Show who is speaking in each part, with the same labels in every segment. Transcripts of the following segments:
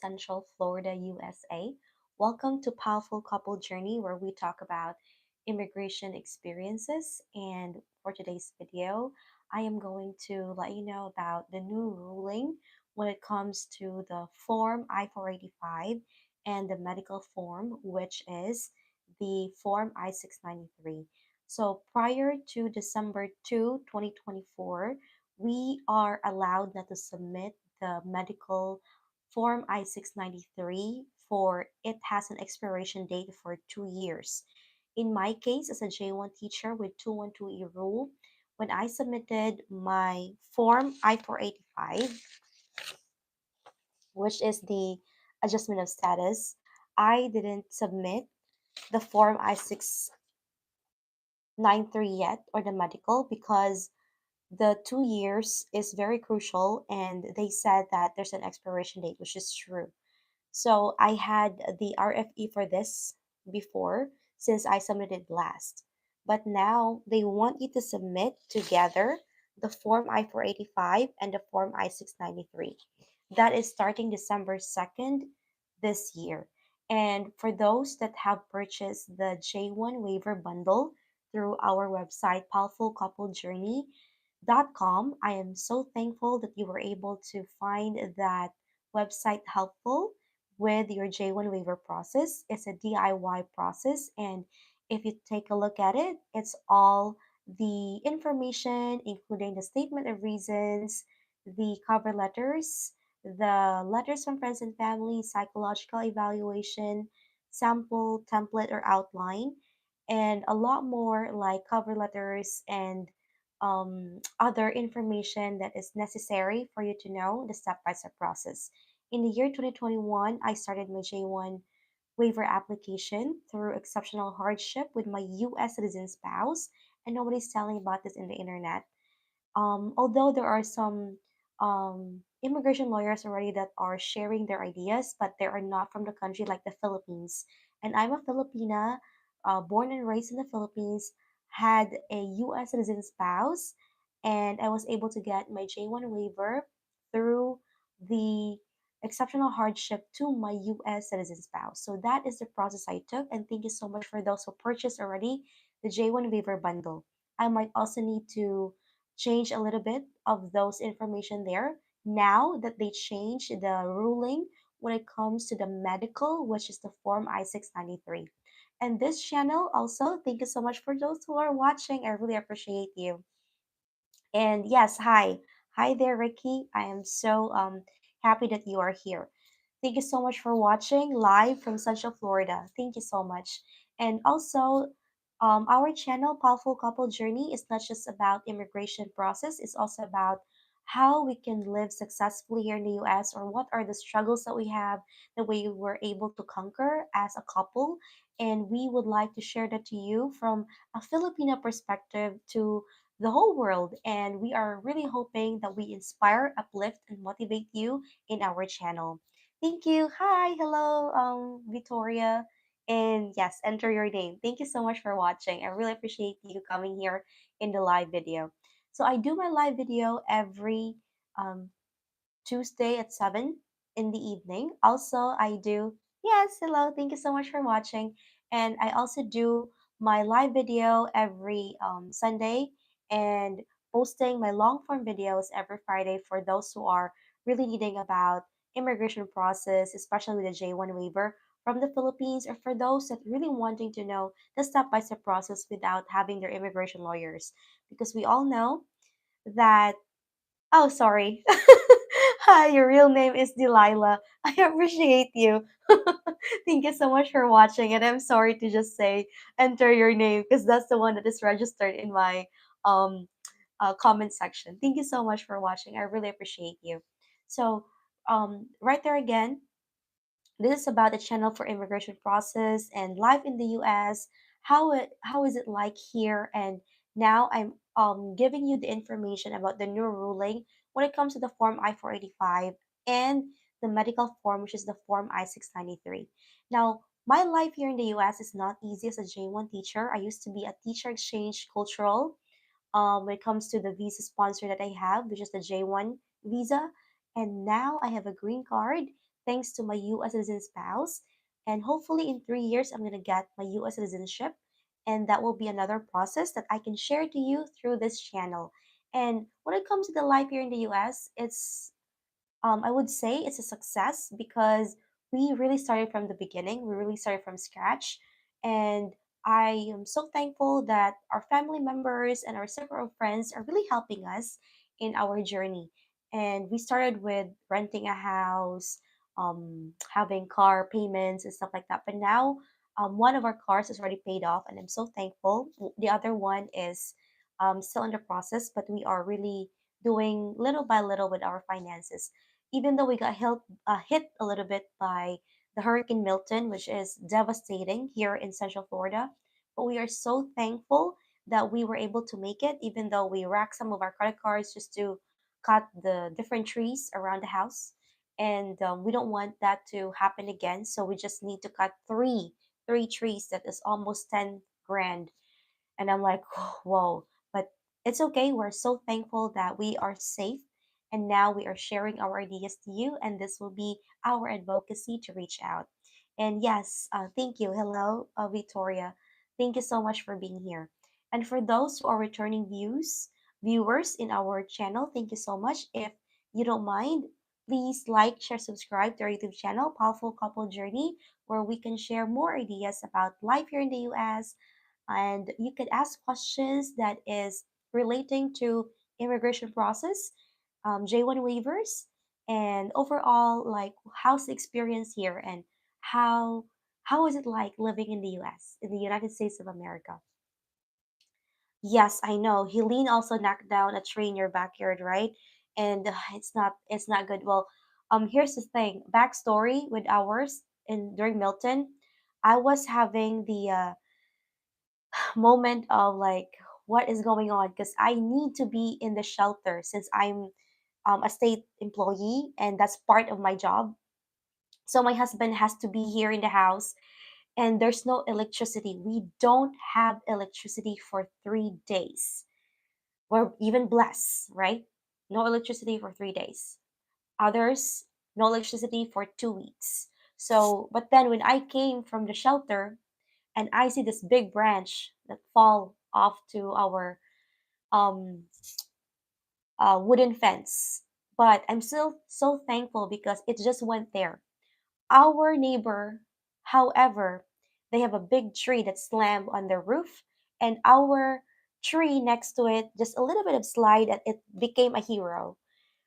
Speaker 1: Central Florida, USA. Welcome to Powerful Couple Journey, where we talk about immigration experiences. And for today's video, I am going to let you know about the new ruling when it comes to the Form I-485 and the medical form, which is the Form I-693. So prior to December 2, 2024, we are allowed not to submit the medical Form I-693 for it has an expiration date for 2 years. In my case, as a J1 teacher with 212E rule, when I submitted my Form I-485, which is the adjustment of status, I didn't submit the Form I-693 yet, or the medical, because the 2 years is very crucial, and they said that there's an expiration date, which is true. So I had the RFE for this before, since I submitted last. But now they want you to submit together the Form I-485 and the Form I-693. That is starting December 2nd this year. And for those that have purchased the J1 waiver bundle through our website, POWELLful Couple Journey.com, I am so thankful that you were able to find that website helpful with your J1 waiver process. It's a DIY process, and if you take a look at it, it's all the information, including the statement of reasons, the cover letters, the letters from friends and family, psychological evaluation, sample, template, or outline, and a lot more like cover letters and other information that is necessary for you to know the step by step process. In the year 2021, I started my J1 waiver application through exceptional hardship with my US citizen spouse, and nobody's telling about this in the internet. Although there are some immigration lawyers already that are sharing their ideas, but they are not from the country like the Philippines. And I'm a Filipina, born and raised in the Philippines, had a US citizen spouse, and I was able to get my J1 waiver through the exceptional hardship to my US citizen spouse. So that is the process I took, and thank you so much for those who purchased already the J1 waiver bundle. I might also need to change a little bit of those information there now that they changed the ruling when it comes to the medical, which is the Form I-693. And this channel also, thank you so much for those who are watching. I really appreciate you. And yes, hi. Hi there, Ricky. I am so happy that you are here. Thank you so much for watching live from Central Florida. Thank you so much. And also, our channel, Powerful Couple Journey, is not just about immigration process. It's also about how we can live successfully here in the US, or what are the struggles that we have that we were able to conquer as a couple. And we would like to share that to you from a Filipino perspective to the whole world. And we are really hoping that we inspire, uplift, and motivate you in our channel. Thank you. Hi, hello, Victoria. And yes, enter your name. Thank you so much for watching. I really appreciate you coming here in the live video. So I do my live video every um, Tuesday at 7 in the evening. Also, I do, yes, hello, thank you so much for watching. And I also do my live video every Sunday, and posting my long form videos every Friday for those who are really needing about immigration process, especially with the J1 waiver from the Philippines, or for those that really wanting to know the step-by-step process without having their immigration lawyers. Because we all know that, oh, sorry. Hi, your real name is Delilah. I appreciate you. Thank you so much for watching. And I'm sorry to just say enter your name, because that's the one that is registered in my um comment section. Thank you so much for watching. I really appreciate you. So, right there again, this is about the channel for immigration process and life in the US. How is it like here? And now I'm giving you the information about the new ruling when it comes to the Form I-485 and the medical form, which is the Form I-693. Now, my life here in the US is not easy as a J1 teacher. I used to be a teacher exchange cultural when it comes to the visa sponsor that I have, which is the J1 visa. And now I have a green card thanks to my US citizen spouse. And hopefully in 3 years, I'm going to get my US citizenship. And that will be another process that I can share to you through this channel. And when it comes to the life here in the US, I would say it's a success because we really started from the beginning. We really started from scratch. And I am so thankful that our family members and our circle of friends are really helping us in our journey. And we started with renting a house, having car payments and stuff like that. But now, one of our cars is already paid off, and I'm so thankful. The other one is still in the process, but we are really doing little by little with our finances, even though we got hit a little bit by the Hurricane Milton, which is devastating here in Central Florida. But we are so thankful that we were able to make it, even though we racked some of our credit cards just to cut the different trees around the house. And we don't want that to happen again. So we just need to cut three trees that is almost 10 grand, and I'm like, whoa, but it's okay. We're so thankful that we are safe. And now we are sharing our ideas to you, and this will be our advocacy to reach out. And yes, thank you. Hello, Victoria. Thank you so much for being here. And for those who are returning viewers in our channel, thank you so much. If you don't mind, please like, share, subscribe to our YouTube channel, Powerful Couple Journey, where we can share more ideas about life here in the US, and you could ask questions that is relating to immigration process, J1 waivers, and overall like how's the experience here, and how how is it like living in the US, in the United States of America. Yes, I know. Helene also knocked down a tree in your backyard, right? And it's not good. Well, here's the thing. Backstory with ours in during Milton, I was having the moment of like what is going on, because I need to be in the shelter since I'm a state employee and that's part of my job. So my husband has to be here in the house, and there's no electricity. We don't have electricity for 3 days. We're even blessed, right? No electricity for 3 days. Others, no electricity for 2 weeks. So, but then when I came from the shelter, and I see this big branch that fall off to our um, wooden fence. But I'm still so thankful because it just went there. Our neighbor, however, they have a big tree that slammed on their roof, and our tree next to it, just a little bit of slide, and it became a hero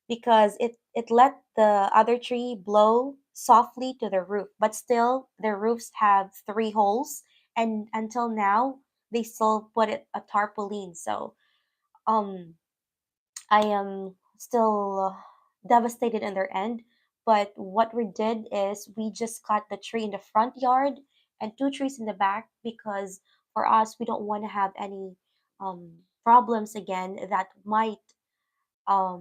Speaker 1: because it let the other tree blow softly to the roof, but still their roofs have 3 holes, and until now they still put it a tarpaulin. So um I am still devastated in their end. But what we did is we just cut the tree in the front yard and 2 trees in the back, because for us we don't want to have any problems again that might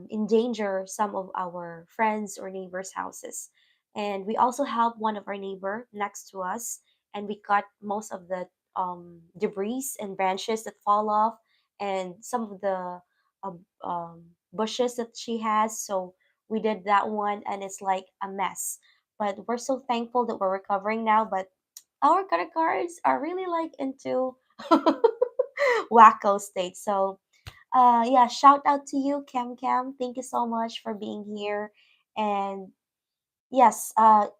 Speaker 1: endanger some of our friends or neighbors' houses. And we also help one of our neighbor next to us, and we cut most of the debris and branches that fall off, and some of the bushes that she has. So we did that one, and it's like a mess. But we're so thankful that we're recovering now. But our credit cards are really like into wacko state. So yeah, shout out to you, Cam Cam. Thank you so much for being here. And yes,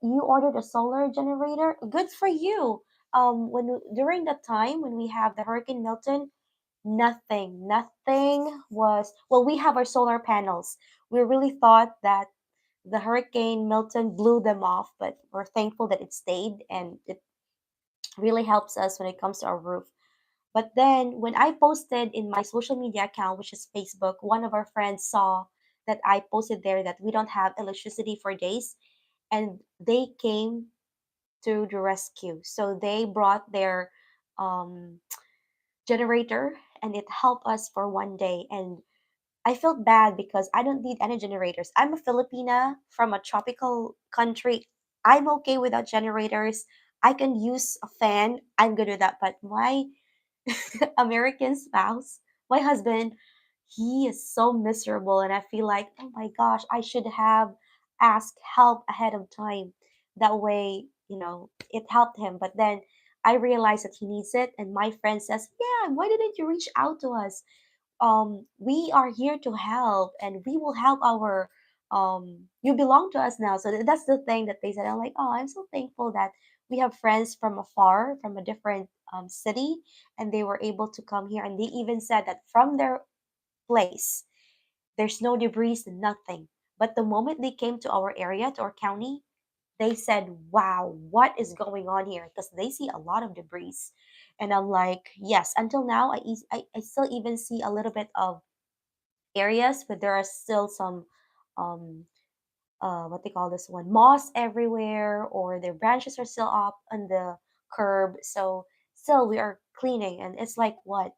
Speaker 1: you ordered a solar generator. Good for you. During the time when we have the Hurricane Milton, nothing was. Well, we have our solar panels. We really thought that the Hurricane Milton blew them off, but we're thankful that it stayed, and it really helps us when it comes to our roof. But then when I posted in my social media account, which is Facebook, one of our friends saw that I posted there that we don't have electricity for days, and they came to the rescue. So they brought their um, generator, and it helped us for one day. And I felt bad because I don't need any generators. I'm a Filipina from a tropical country. I'm okay without generators. I can use a fan. I'm good with that. But my American spouse, my husband, he is so miserable, and I feel like, oh my gosh, ask help ahead of time. That way, it helped him. But then I realized that he needs it, and my friend says, "Yeah, why didn't you reach out to us? We are here to help, and we will help our you belong to us now." So that's the thing that they said. I'm like, oh, I'm so thankful that we have friends from afar, from a different city, and they were able to come here, and they even said that from their place there's no debris, nothing. But the moment they came to our area, to our county, they said, wow, what is going on here? Because they see a lot of debris. And I'm like, yes, until now, I still even see a little bit of areas where there are still some, um, what they call this one, moss everywhere, or their branches are still up on the curb. So still, we are cleaning. And it's like, what,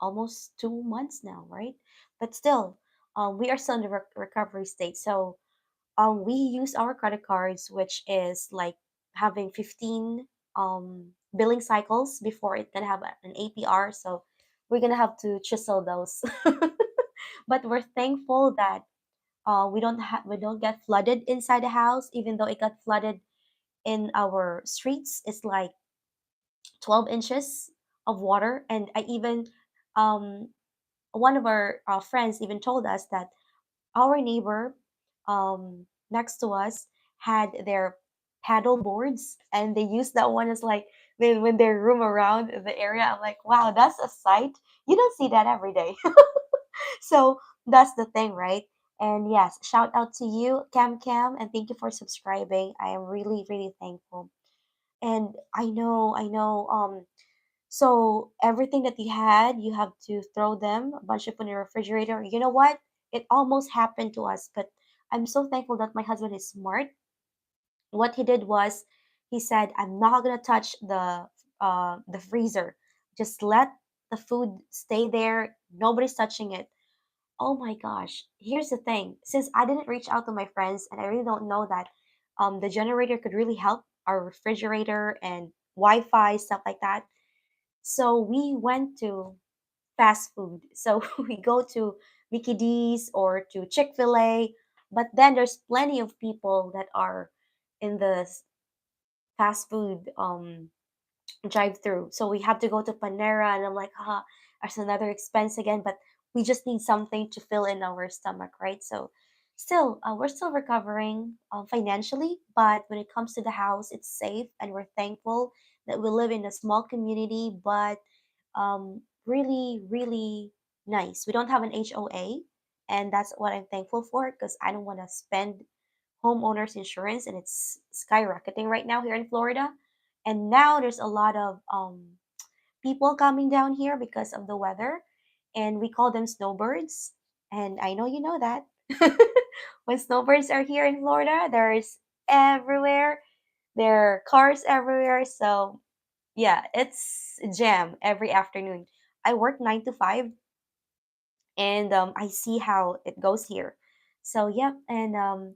Speaker 1: almost 2 months now, right? But still, we are still in the recovery state. So we use our credit cards, which is like having 15 billing cycles before it can have an APR. So we're gonna have to chisel those. But we're thankful that we don't get flooded inside the house, even though it got flooded in our streets. It's like 12 inches of water, and I even one of our friends even told us that our neighbor next to us had their paddle boards, and they used that one as like when they roam around the area. I'm like, wow, that's a sight. You don't see that every day. So that's the thing, right? And yes, shout out to you, Cam, and thank you for subscribing. I am really, really thankful. And I know, so everything that you had, you have to throw them a bunch of in the refrigerator. You know what? It almost happened to us, but I'm so thankful that my husband is smart. What he did was he said, "I'm not gonna touch the freezer. Just let the food stay there. Nobody's touching it." Oh my gosh. Here's the thing. Since I didn't reach out to my friends and I really don't know that the generator could really help our refrigerator and Wi-Fi stuff like that. So we went to fast food. So we go to Mickey D's or to Chick-fil-A, but then there's plenty of people that are in the fast food drive through. So we have to go to Panera, and I'm like, that's another expense again. But we just need something to fill in our stomach, right? So still, we're still recovering financially, but when it comes to the house, it's safe, and we're thankful that we live in a small community, but really, really nice. We don't have an HOA, and that's what I'm thankful for because I don't want to spend homeowners insurance, and it's skyrocketing right now here in Florida. And now there's a lot of people coming down here because of the weather, and we call them snowbirds. And I know you know that. When snowbirds are here in Florida, there's everywhere. There are cars everywhere. So yeah, it's a jam every afternoon. I work 9 to 5, and I see how it goes here. So yeah, and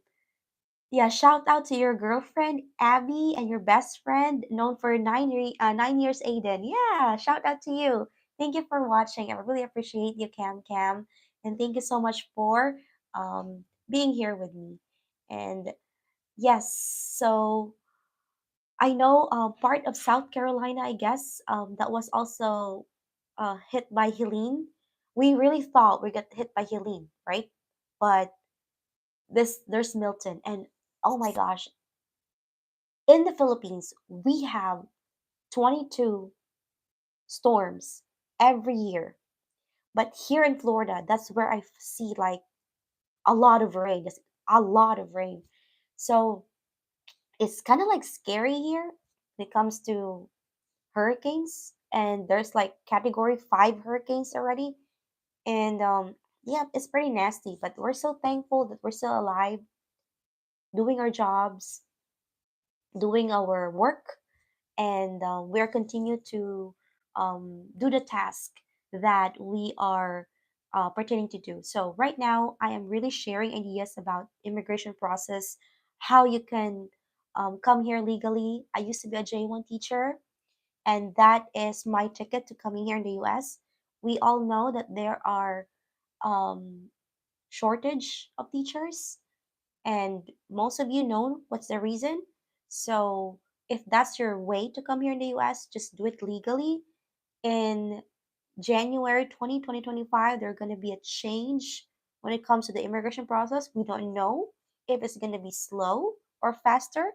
Speaker 1: yeah, shout out to your girlfriend Abby and your best friend known for 9 years, Aiden. Yeah, shout out to you. Thank you for watching. I really appreciate you, Cam, and thank you so much for being here with me. And yes, so I know part of South Carolina, I guess, that was also hit by Helene. We really thought we got hit by Helene, right? But there's Milton, and oh my gosh, in the Philippines, we have 22 storms every year. But here in Florida, that's where I see like a lot of rain, just a lot of rain. So it's kind of like scary here when it comes to hurricanes. And there's like category 5 hurricanes already. And yeah, it's pretty nasty. But we're so thankful that we're still alive, doing our jobs, doing our work, and we're continue to do the task that we are pertaining to do. So right now, I am really sharing ideas about immigration process, how you can come here legally. I used to be a J1 teacher, and that is my ticket to coming here in the US. We all know that there are um, shortage of teachers, And most of you know what's the reason. So if that's your way to come here in the US, just do it legally. In January 2025, there's going to be a change when it comes to the immigration process. We don't know if it's going to be slow or faster,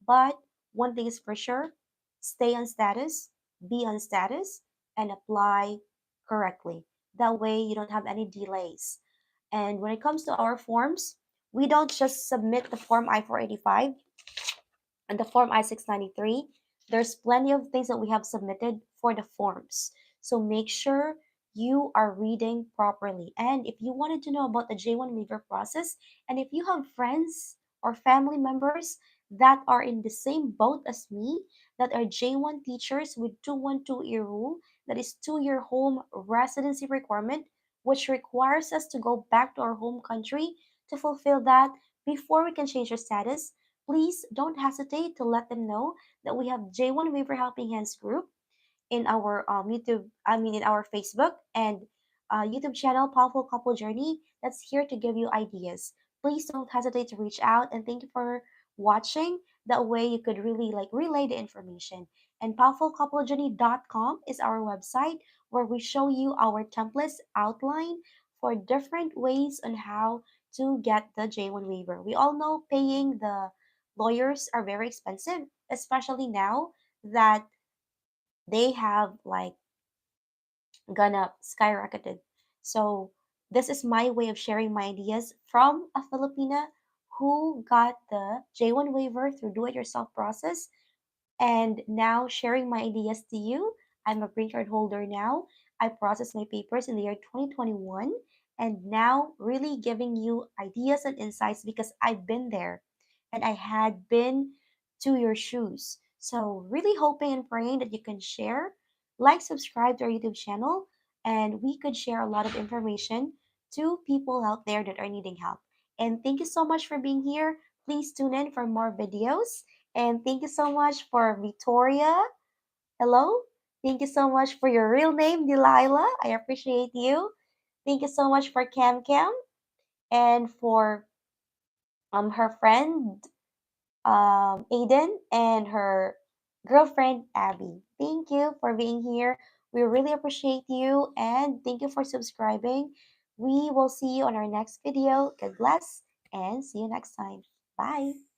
Speaker 1: but one thing is for sure, stay on status, be on status, and apply correctly. That way, you don't have any delays. And when it comes to our forms, we don't just submit the form I-485 and the form I-693. There's plenty of things that we have submitted for the forms. So make sure you are reading properly. And if you wanted to know about the J1 waiver process, and if you have friends or family members that are in the same boat as me, that are J1 teachers with 212-year rule, that is 2-year home residency requirement, which requires us to go back to our home country to fulfill that before we can change our status, please don't hesitate to let them know that we have J1 Waiver Helping Hands group in our in our Facebook and YouTube channel, Powerful Couple Journey, that's here to give you ideas. Please don't hesitate to reach out, and thank you for watching. That way you could really like relay the information. And powerfulcouplejourney.com is our website where we show you our templates outline for different ways on how to get the J1 waiver. We all know paying the lawyers are very expensive, especially now that they have like gone up, skyrocketed. So this is my way of sharing my ideas from a Filipina who got the J1 waiver through do-it-yourself process and now sharing my ideas to you. I'm a green card holder now. I processed my papers in the year 2021 and now really giving you ideas and insights because I've been there and I had been to your shoes. So, really hoping and praying that you can share, like, subscribe to our YouTube channel, and we could share a lot of information to people out there that are needing help. And thank you so much for being here. Please tune in for more videos. And thank you so much for Victoria. Hello. Thank you so much for your real name, Delilah. I appreciate you. Thank you so much for Cam Cam and for her friend Aiden and her girlfriend Abby. Thank you for being here. We really appreciate you and thank you for subscribing. We will see you on our next video. God bless and see you next time. Bye.